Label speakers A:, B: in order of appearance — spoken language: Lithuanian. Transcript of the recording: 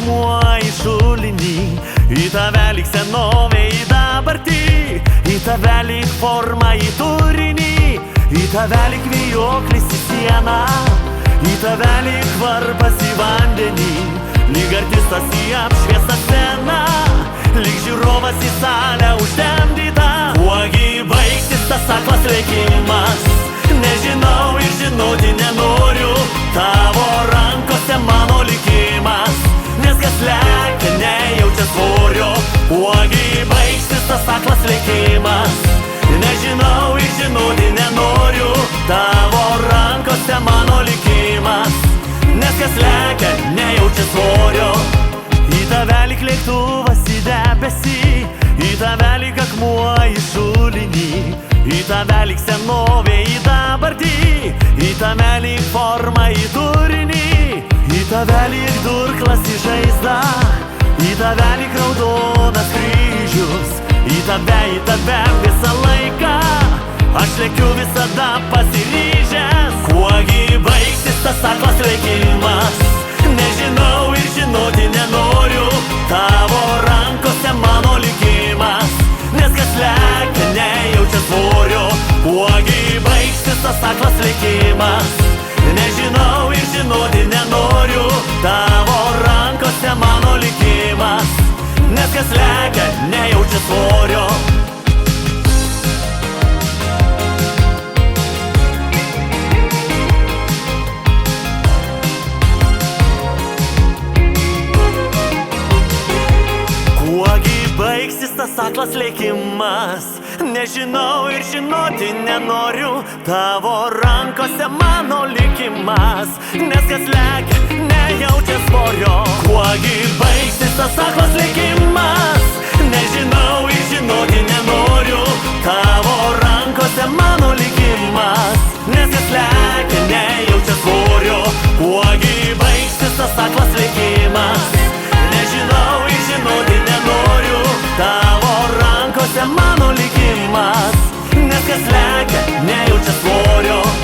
A: akmuo į šulinį, į tave lyg senovė į dabartį, į tave lyg formą į turinį, į tave lyg vijoklis į sieną, į tave lyg varpas į vandenį, lyg artistas į apšviestą sceną, lyg žiūrovas į salę užtemdytą. Kuogi baigsis tas aklas lėkimas, nežinau ir žinoti nenoriu, tavo rankose mano likimas, nes kas lekia nejaučia svorio. Kuogi baigsis tas aklas lėkimas, nežinau ir žinoti nenoriu, tavo rankose mano likimas, nes kas lekia nejaučia svorio. Į tave lyg lėktuvas į debesį, į tave lyg akmuo į šulinį, į tave lyg senovė į dabartį, į tave lyg formą į turinį, į tave lyg durklas į žaizdą, į tave lyg raudonas kryžius, į tave visą laiką aš lėkiu visada pasiryžęs. Kuogi baigsis tas aklas lėkimas, nežinau ir žinoti nenoriu, tavo rankose mano likimas, nes kas lekia nejaučia svorio. Kuogi baigsis tas aklas lėkimas, nežinau ir žinoti nenoriu, tavo rankose mano likimas, nes kas lekia nejaučia svorio. Kuogi baigsis tas aklas lėkimas, nežinau ir žinoti nenoriu, tavo rankose mano likimas, nes kas lekia nejaučia svorio. Kuogi baigsis tas aklas lėkimas, nežinau ir žinoti nenoriu, tavo rankose mano likimas, nes kas lekia nejaučia svorio. Kuogi baigsis tas aklas lėkimas, nežinau ir žinoti nenoriu, tavo rankose mano likimas, nes kas lekia nejaučia svorio.